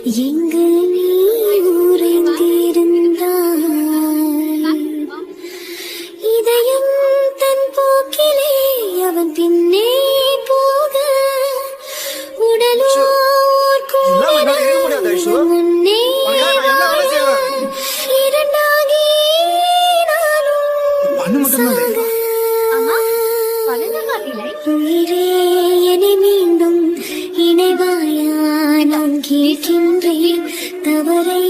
எங்கு நீ உறைந்திருந்தாய் இதயம் தன் போக்கிலே அவன் பின்னே போக உடலோர் கூட முன்னே இரண்டாகி நானும் சாக உயிரே என்னை மீண்டும் இணைவாயா நான் கேட்கின்றேன் தவறை